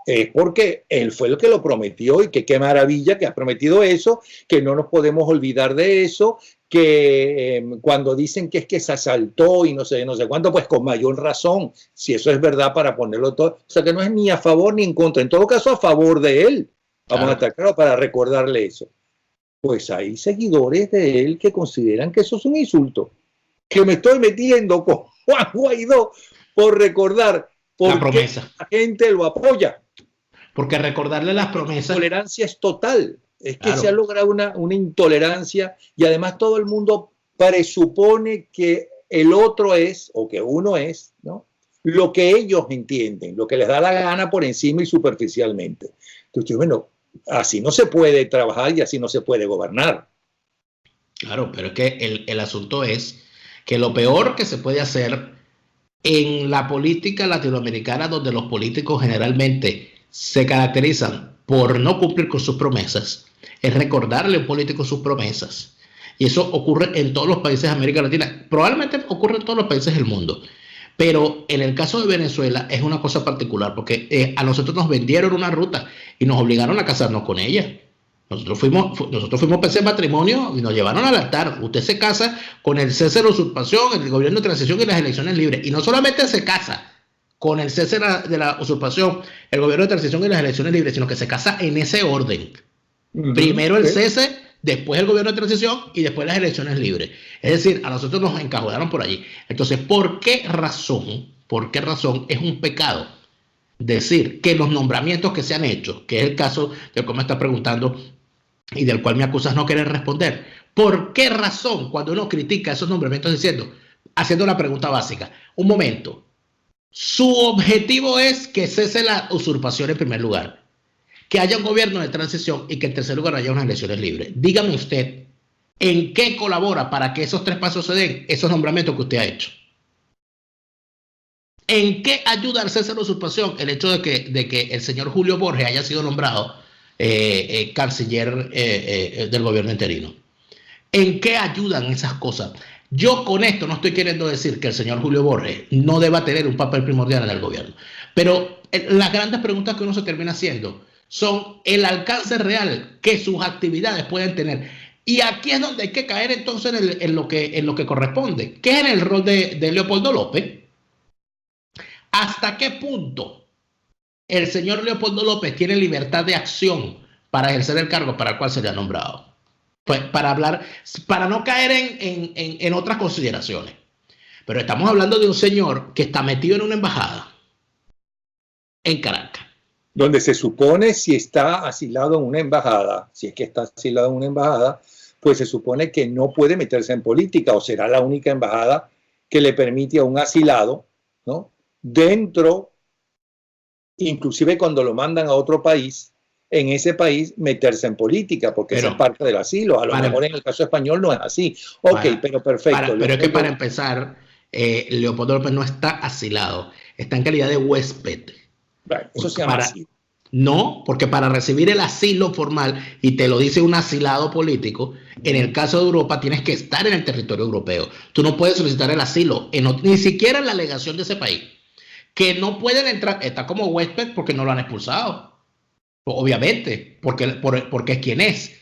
es porque él fue el que lo prometió y que qué maravilla que ha prometido eso, que no nos podemos olvidar de eso, que cuando dicen que es que se asaltó y no sé cuánto, pues con mayor razón, si eso es verdad, para ponerlo todo. O sea que no es ni a favor ni en contra, en todo caso a favor de él. Vamos a estar claros para recordarle eso. Pues hay seguidores de él que consideran que eso es un insulto, que me estoy metiendo con Juan Guaidó por recordar por la promesa. Qué la gente lo apoya. Porque recordarle las promesas. La tolerancia es total. Es que claro, se ha logrado una intolerancia y además todo el mundo presupone que el otro es, o que uno es, ¿no?, lo que ellos entienden, lo que les da la gana por encima y superficialmente. Entonces, bueno, así no se puede trabajar y así no se puede gobernar. Claro, pero es que el asunto es que lo peor que se puede hacer en la política latinoamericana, donde los políticos generalmente se caracterizan por no cumplir con sus promesas, es recordarle a un político sus promesas. Y eso ocurre en todos los países de América Latina. Probablemente ocurre en todos los países del mundo. Pero en el caso de Venezuela es una cosa particular, porque a nosotros nos vendieron una ruta y nos obligaron a casarnos con ella. Nosotros fuimos para ese matrimonio y nos llevaron al altar. Usted se casa con el cese de la usurpación, el gobierno de transición y las elecciones libres. Y no solamente se casa con el cese de la usurpación, el gobierno de transición y las elecciones libres, sino que se casa en ese orden. Primero el cese, después el gobierno de transición y después las elecciones libres. Es decir, a nosotros nos encajonaron por allí. Entonces, ¿por qué razón es un pecado decir que los nombramientos que se han hecho, que es el caso del cual me está preguntando y del cual me acusas no querer responder, ¿por qué razón cuando uno critica esos nombramientos haciendo la pregunta básica? Un momento, su objetivo es que cese la usurpación en primer lugar, que haya un gobierno de transición y que en tercer lugar haya unas elecciones libres. Dígame usted, ¿en qué colabora para que esos 3 pasos se den esos nombramientos que usted ha hecho? ¿En qué ayuda al cese de la usurpación el hecho de que el señor Julio Borges haya sido nombrado canciller del gobierno interino? ¿En qué ayudan esas cosas? Yo con esto no estoy queriendo decir que el señor Julio Borges no deba tener un papel primordial en el gobierno, pero las grandes preguntas que uno se termina haciendo son el alcance real que sus actividades pueden tener. Y aquí es donde hay que caer entonces en lo que corresponde, que es en el rol de Leopoldo López. ¿Hasta qué punto el señor Leopoldo López tiene libertad de acción para ejercer el cargo para el cual se le ha nombrado? Pues para no caer en otras consideraciones. Pero estamos hablando de un señor que está metido en una embajada en Caracas, donde se supone, si está asilado en una embajada, si es que está asilado en una embajada, pues se supone que no puede meterse en política, o será la única embajada que le permite a un asilado, ¿no?, dentro, inclusive cuando lo mandan a otro país, en ese país meterse en política, porque eso es parte del asilo. A lo mejor en el caso español no es así. Ok, pero perfecto. Pero es que para empezar, Leopoldo López no está asilado, está en calidad de huésped. Bueno, eso se llama asilo. No, porque para recibir el asilo formal, y te lo dice un asilado político, en el caso de Europa tienes que estar en el territorio europeo. Tú no puedes solicitar el asilo, ni siquiera en la legación de ese país. Que no pueden entrar, está como huésped porque no lo han expulsado. Obviamente, porque es quien es.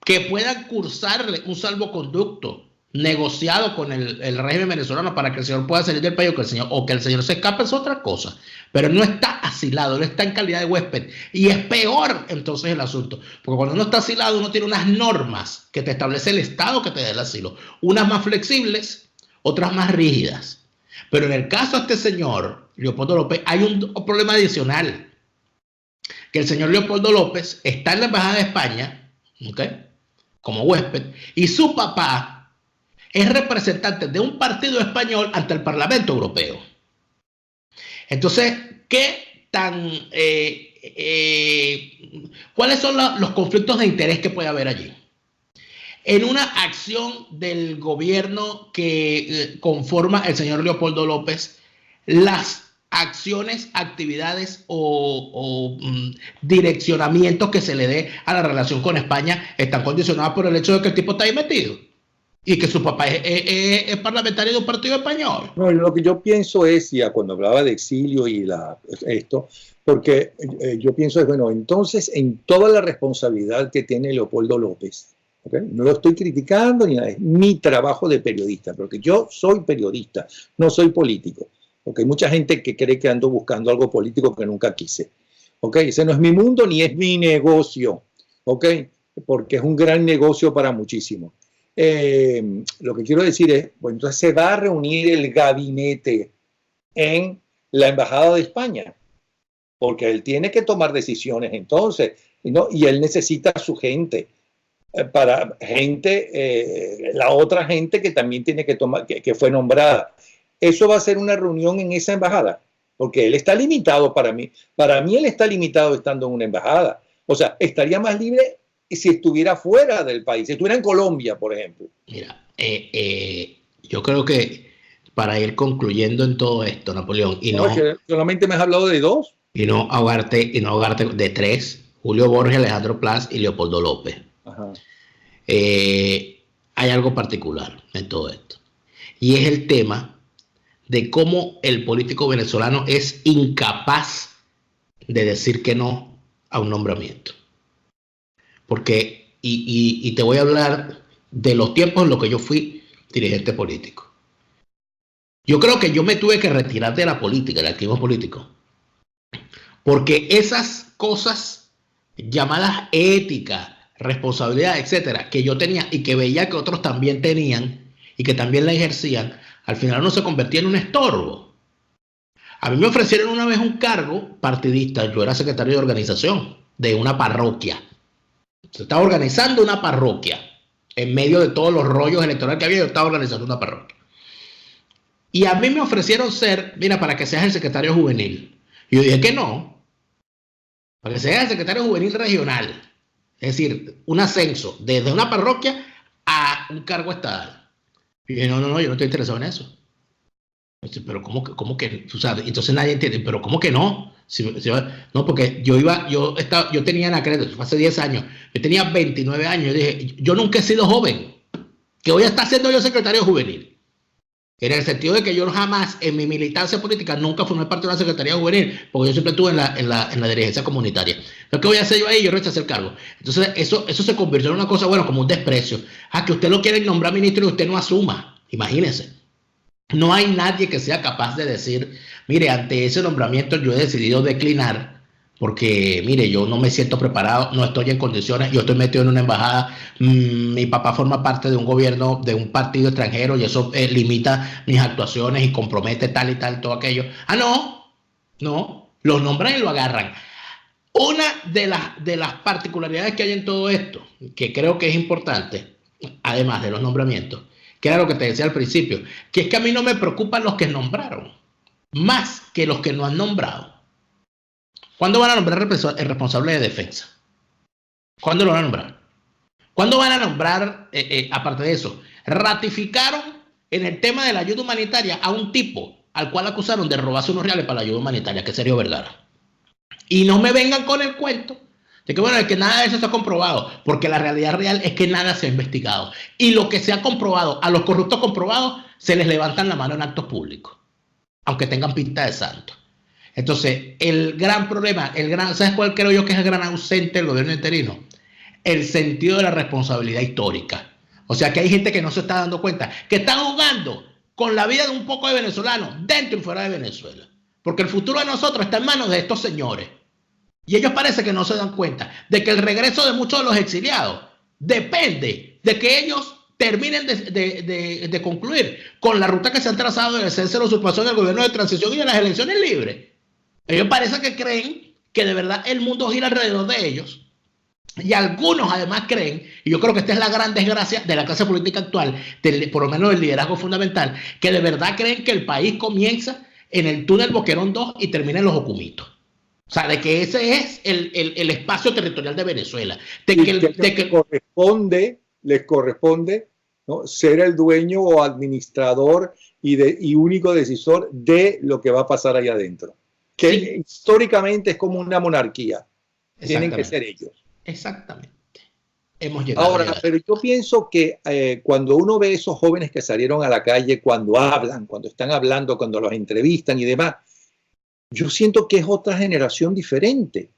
Que puedan cursarle un salvoconducto, negociado con el régimen venezolano para que el señor pueda salir del país o que el señor se escape es otra cosa, pero no está asilado, él está en calidad de huésped y es peor entonces el asunto, porque cuando uno está asilado uno tiene unas normas que te establece el Estado que te da el asilo, unas más flexibles, otras más rígidas, pero en el caso de este señor Leopoldo López hay un problema adicional, que el señor Leopoldo López está en la Embajada de España, ¿okay?, como huésped, y su papá es representante de un partido español ante el Parlamento Europeo. Entonces, ¿cuáles son los conflictos de interés que puede haber allí? En una acción del gobierno que conforma el señor Leopoldo López, las acciones, actividades o direccionamientos que se le dé a la relación con España están condicionados por el hecho de que el tipo está ahí metido y que su papá es parlamentario de un partido español. No, lo que yo pienso es, ya cuando hablaba de exilio y esto, porque yo pienso es, bueno, entonces en toda la responsabilidad que tiene Leopoldo López, ¿okay?, no lo estoy criticando ni nada, es mi trabajo de periodista, porque yo soy periodista, no soy político. Okay, hay mucha gente que cree que ando buscando algo político que nunca quise. Okay, ese no es mi mundo ni es mi negocio. Okay, porque es un gran negocio para muchísimos. Lo que quiero decir es, bueno, entonces se va a reunir el gabinete en la Embajada de España, porque él tiene que tomar decisiones entonces, ¿no? Y él necesita a su gente, la otra gente que también tiene que tomar, que fue nombrada. Eso va a ser una reunión en esa embajada, porque él está limitado para mí él está limitado estando en una embajada, o sea, estaría más libre si estuviera fuera del país, si estuviera en Colombia, por ejemplo. Mira, yo creo que para ir concluyendo en todo esto, Napoleón, y no solamente me has hablado de dos. Y no ahogarte de tres, Julio Borges, Alejandro Plas y Leopoldo López. Ajá. Hay algo particular en todo esto. Y es el tema de cómo el político venezolano es incapaz de decir que no a un nombramiento. Porque, y te voy a hablar de los tiempos en los que yo fui dirigente político. Yo creo que yo me tuve que retirar de la política, del activismo político, porque esas cosas llamadas ética, responsabilidad, etcétera, que yo tenía y que veía que otros también tenían y que también la ejercían, al final no se convertía en un estorbo. A mí me ofrecieron una vez un cargo partidista. Yo era secretario de organización de una parroquia. Se estaba organizando una parroquia. En medio de todos los rollos electorales que había, yo estaba organizando una parroquia. Y a mí me ofrecieron ser, mira, para que seas el secretario juvenil. Y yo dije que no. Para que seas el secretario juvenil regional. Es decir, un ascenso desde una parroquia a un cargo estatal. Y dije, no, yo no estoy interesado en eso. Pero ¿cómo que? O sea, entonces nadie entiende, pero ¿cómo que no? No, porque yo tenía en aquel, hace 10 años, yo tenía 29 años, yo dije, yo nunca he sido joven, ¿qué voy a estar siendo yo secretario juvenil? En el sentido de que yo jamás, en mi militancia política, nunca formé parte de una secretaría juvenil, porque yo siempre estuve en la dirigencia comunitaria. Entonces, ¿qué voy a hacer yo ahí? Yo rechacé el cargo. Entonces, eso se convirtió en una cosa, bueno, como un desprecio. Que usted lo quiere nombrar ministro y usted no asuma. Imagínese. No hay nadie que sea capaz de decir, mire, ante ese nombramiento yo he decidido declinar porque, mire, yo no me siento preparado, no estoy en condiciones, yo estoy metido en una embajada, mi papá forma parte de un gobierno, de un partido extranjero y eso limita mis actuaciones y compromete tal y tal, todo aquello. No, los nombran y lo agarran. Una de las particularidades que hay en todo esto, que creo que es importante, además de los nombramientos, que era lo que te decía al principio, que es que a mí no me preocupan los que nombraron, más que los que no han nombrado. ¿Cuándo van a nombrar el responsable de defensa? ¿Cuándo lo van a nombrar? ¿Cuándo van a nombrar, aparte de eso, ratificaron en el tema de la ayuda humanitaria a un tipo al cual acusaron de robarse unos reales para la ayuda humanitaria, que es Sergio Vergara? Y no me vengan con el cuento de que, bueno, es que nada de eso está comprobado, porque la realidad real es que nada se ha investigado. Y lo que se ha comprobado, a los corruptos comprobados, se les levantan la mano en actos públicos, aunque tengan pinta de santo. Entonces, el gran problema, ¿sabes cuál creo yo que es el gran ausente del gobierno interino? El sentido de la responsabilidad histórica. O sea que hay gente que no se está dando cuenta, que están jugando con la vida de un poco de venezolanos dentro y fuera de Venezuela. Porque el futuro de nosotros está en manos de estos señores. Y ellos parece que no se dan cuenta de que el regreso de muchos de los exiliados depende de que ellos terminen de concluir con la ruta que se han trazado del cese de la usurpación del gobierno de transición y de las elecciones libres. Ellos parece que creen que de verdad el mundo gira alrededor de ellos. Y algunos además creen, y yo creo que esta es la gran desgracia de la clase política actual, por lo menos del liderazgo fundamental, que de verdad creen que el país comienza en el túnel Boquerón 2 y termina en los Ocumitos. O sea, de que ese es el espacio territorial de Venezuela. Les corresponde, ¿no?, ser el dueño o administrador y único decisor de lo que va a pasar allá adentro. Que sí, históricamente es como una monarquía. Tienen que ser ellos. Exactamente. Hemos llegado. Ahora, pero yo pienso que cuando uno ve esos jóvenes que salieron a la calle, cuando hablan, cuando están hablando, cuando los entrevistan y demás, yo siento que es otra generación diferente,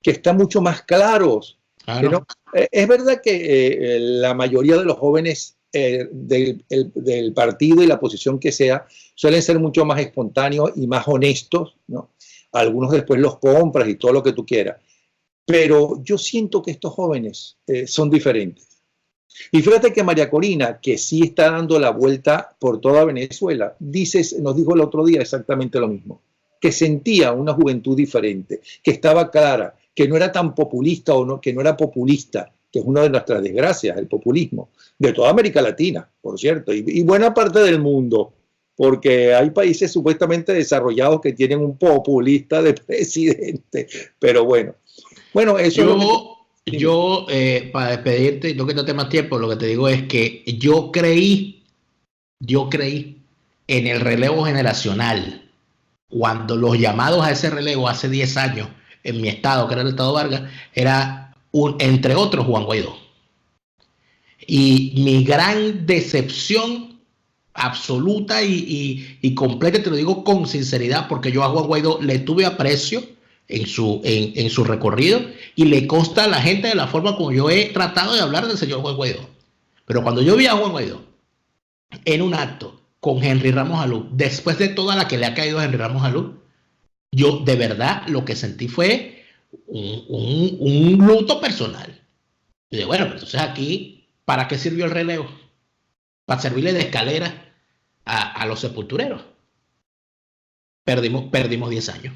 que están mucho más claros. Claro. ¿No? Es verdad que la mayoría de los jóvenes del partido y la posición que sea suelen ser mucho más espontáneos y más honestos, ¿no? Algunos después los compras y todo lo que tú quieras. Pero yo siento que estos jóvenes son diferentes. Y fíjate que María Corina, que sí está dando la vuelta por toda Venezuela, nos dijo el otro día exactamente lo mismo, que sentía una juventud diferente, que estaba clara, que no era tan populista que no era populista, que es una de nuestras desgracias, el populismo, de toda América Latina, por cierto, y buena parte del mundo, porque hay países supuestamente desarrollados que tienen un populista de presidente, pero bueno. Bueno, eso yo para despedirte, no que no te más tiempo, lo que te digo es que yo creí en el relevo generacional. Cuando los llamados a ese relevo hace 10 años en mi estado, que era el estado Vargas, era entre otros Juan Guaidó. Y mi gran decepción absoluta y completa, te lo digo con sinceridad, porque yo a Juan Guaidó le tuve aprecio en su recorrido y le consta a la gente de la forma como yo he tratado de hablar del señor Juan Guaidó. Pero cuando yo vi a Juan Guaidó en un acto con Henry Ramos Alú, después de toda la que le ha caído a Henry Ramos Alú, yo de verdad lo que sentí fue un luto personal. Y de bueno, pero entonces aquí, ¿para qué sirvió el relevo? Para servirle de escalera a los sepultureros. Perdimos 10 años.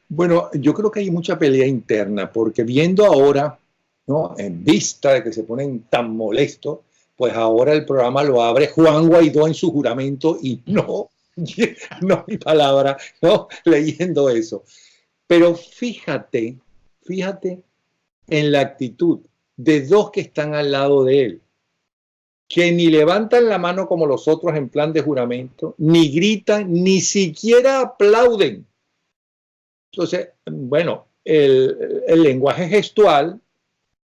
Bueno, yo creo que hay mucha pelea interna, porque viendo ahora, ¿no?, en vista de que se ponen tan molestos, pues ahora el programa lo abre Juan Guaidó en su juramento y no mi palabra, ¿no?, leyendo eso. Pero fíjate en la actitud de dos que están al lado de él, que ni levantan la mano como los otros en plan de juramento, ni gritan, ni siquiera aplauden. Entonces, bueno, el lenguaje gestual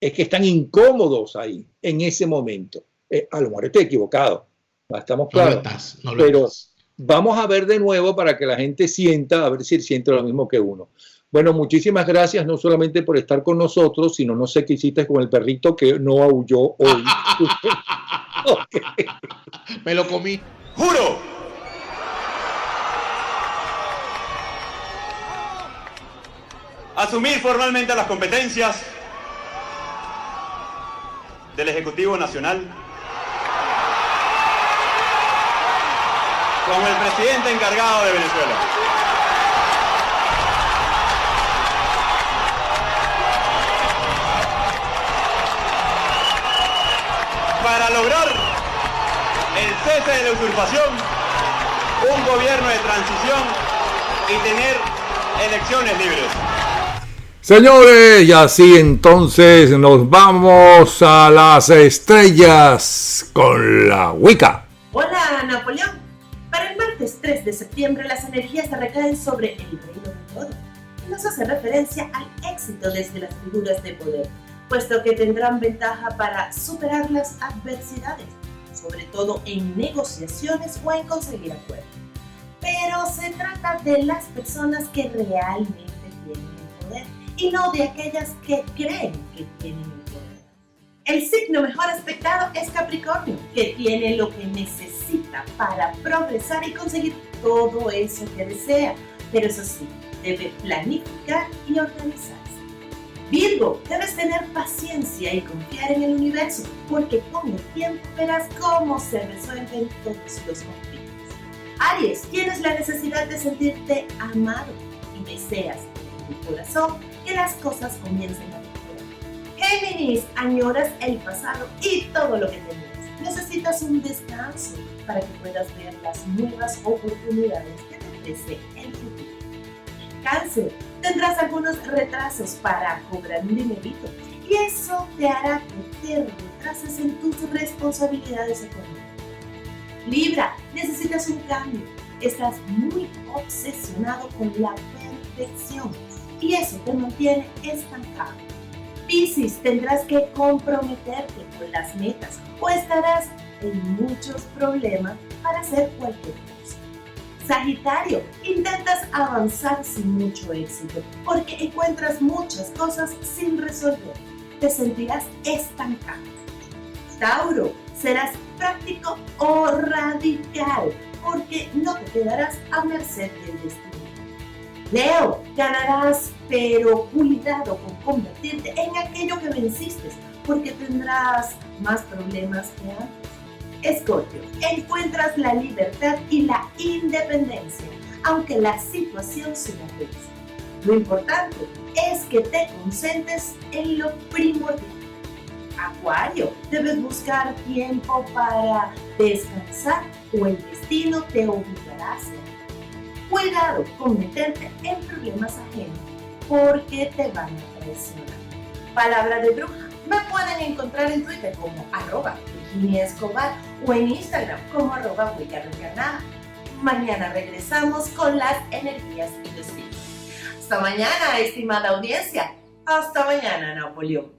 es que están incómodos ahí, en ese momento. A lo mejor estoy equivocado, estamos claros. No lo estás. Vamos a ver de nuevo para que la gente sienta, a ver si siente lo mismo que uno. Bueno, muchísimas gracias, no solamente por estar con nosotros, sino no sé qué hiciste con el perrito que no aulló hoy. Okay. Me lo comí. ¡Juro! Asumir formalmente las competencias del Ejecutivo Nacional como el presidente encargado de Venezuela. Para lograr el cese de la usurpación, un gobierno de transición y tener elecciones libres. Señores, y así entonces nos vamos a las estrellas con la Wicca. Hola, Napoleón. Para el martes 3 de septiembre las energías se recaen sobre el reino de todo y nos hace referencia al éxito desde las figuras de poder, puesto que tendrán ventaja para superar las adversidades, sobre todo en negociaciones o en conseguir acuerdos. Pero se trata de las personas que realmente tienen el poder y no de aquellas que creen que tienen el poder. El signo mejor aspectado es Capricornio, que tiene lo que necesita para progresar y conseguir todo eso que desea, pero eso sí, debe planificar y organizarse. Virgo, debes tener paciencia y confiar en el universo, porque con el tiempo verás cómo se resuelven todos los conflictos. Aries, tienes la necesidad de sentirte amado y deseas en tu corazón que las cosas comiencen a mejorar. Géminis, añoras el pasado y todo lo que tenías. Necesitas un descanso para que puedas ver las nuevas oportunidades que te ofrece el futuro. Cáncer, tendrás algunos retrasos para cobrar un dinerito y eso te hará que te retrases en tus responsabilidades económicas. Libra, necesitas un cambio. Estás muy obsesionado con la perfección y eso te mantiene estancado. Piscis, tendrás que comprometerte con las metas o estarás en muchos problemas para hacer cualquier cosa. Sagitario, intentas avanzar sin mucho éxito porque encuentras muchas cosas sin resolver. Te sentirás estancado. Tauro, serás práctico o radical porque no te quedarás a merced del destino. Leo, ganarás, pero cuidado con convertirte en aquello que venciste porque tendrás más problemas que antes. Escorpio, encuentras la libertad y la independencia, aunque la situación se la pese. Lo importante es que te concentres en lo primordial. Acuario, debes buscar tiempo para descansar o el destino te obligará a hacerlo. Cuidado con meterte en problemas ajenos porque te van a traicionar. Palabra de bruja. Me pueden encontrar en Twitter como @Virginia Escobar o en Instagram como @huellareencarnada. Mañana regresamos con las energías y los signos. Hasta mañana, estimada audiencia. Hasta mañana, Napoleón.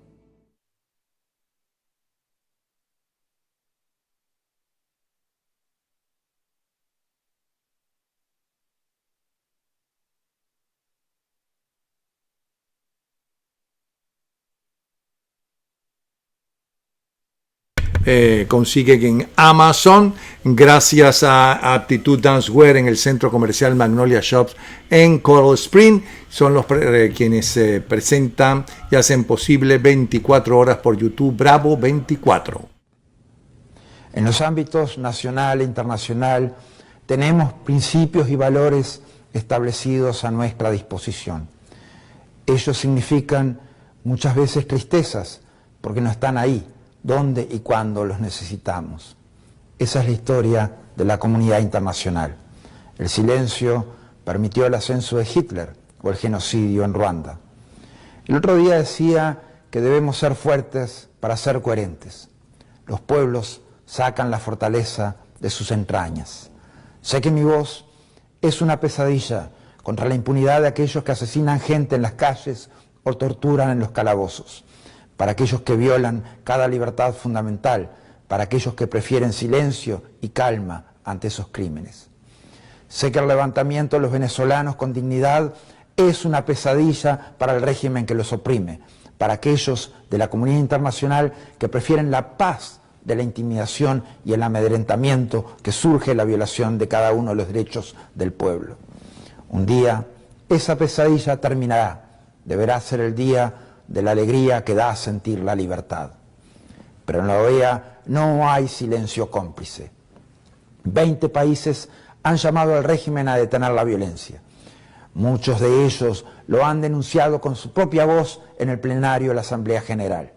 Consigue en Amazon gracias a Aptitud Dancewear en el centro comercial Magnolia Shops en Coral Spring. Son los quienes presentan y hacen posible 24 horas por YouTube Bravo 24. En los ámbitos nacional e internacional tenemos principios y valores establecidos a nuestra disposición. Ellos significan muchas veces tristezas porque no están ahí, dónde y cuándo los necesitamos. Esa es la historia de la comunidad internacional. El silencio permitió el ascenso de Hitler o el genocidio en Ruanda. El otro día decía que debemos ser fuertes para ser coherentes. Los pueblos sacan la fortaleza de sus entrañas. Sé que mi voz es una pesadilla contra la impunidad de aquellos que asesinan gente en las calles o torturan en los calabozos, para aquellos que violan cada libertad fundamental, para aquellos que prefieren silencio y calma ante esos crímenes. Sé que el levantamiento de los venezolanos con dignidad es una pesadilla para el régimen que los oprime, para aquellos de la comunidad internacional que prefieren la paz de la intimidación y el amedrentamiento que surge de la violación de cada uno de los derechos del pueblo. Un día esa pesadilla terminará, deberá ser el día de la alegría que da a sentir la libertad. Pero en la OEA no hay silencio cómplice. 20 países han llamado al régimen a detener la violencia. Muchos de ellos lo han denunciado con su propia voz en el plenario de la Asamblea General.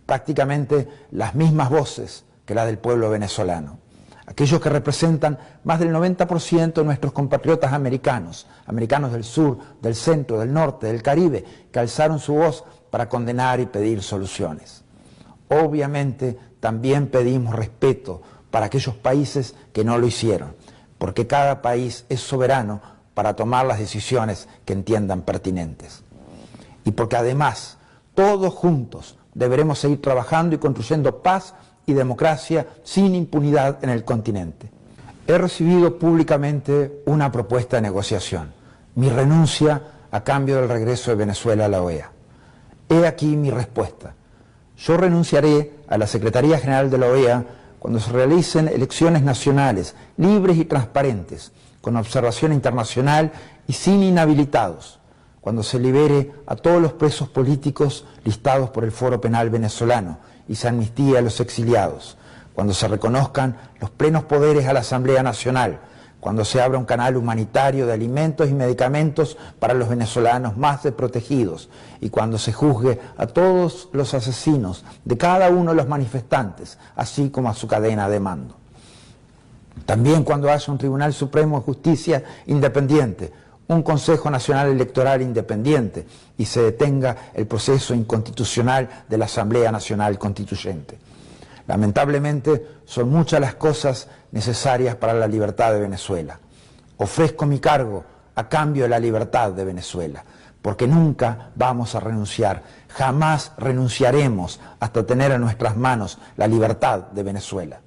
Prácticamente las mismas voces que la del pueblo venezolano. Aquellos que representan más del 90% de nuestros compatriotas americanos, americanos del sur, del centro, del norte, del Caribe, que alzaron su voz para condenar y pedir soluciones. Obviamente también pedimos respeto para aquellos países que no lo hicieron, porque cada país es soberano para tomar las decisiones que entiendan pertinentes. Y porque además todos juntos deberemos seguir trabajando y construyendo paz y democracia sin impunidad en el continente. He recibido públicamente una propuesta de negociación, mi renuncia a cambio del regreso de Venezuela a la OEA. He aquí mi respuesta. Yo renunciaré a la Secretaría General de la OEA cuando se realicen elecciones nacionales, libres y transparentes, con observación internacional y sin inhabilitados, cuando se libere a todos los presos políticos listados por el Foro Penal venezolano y se amnistía a los exiliados, cuando se reconozcan los plenos poderes a la Asamblea Nacional, cuando se abra un canal humanitario de alimentos y medicamentos para los venezolanos más desprotegidos y cuando se juzgue a todos los asesinos de cada uno de los manifestantes, así como a su cadena de mando. También cuando haya un Tribunal Supremo de Justicia independiente, un Consejo Nacional Electoral independiente y se detenga el proceso inconstitucional de la Asamblea Nacional Constituyente. Lamentablemente, son muchas las cosas necesarias para la libertad de Venezuela. Ofrezco mi cargo a cambio de la libertad de Venezuela, porque nunca vamos a renunciar, jamás renunciaremos hasta tener en nuestras manos la libertad de Venezuela.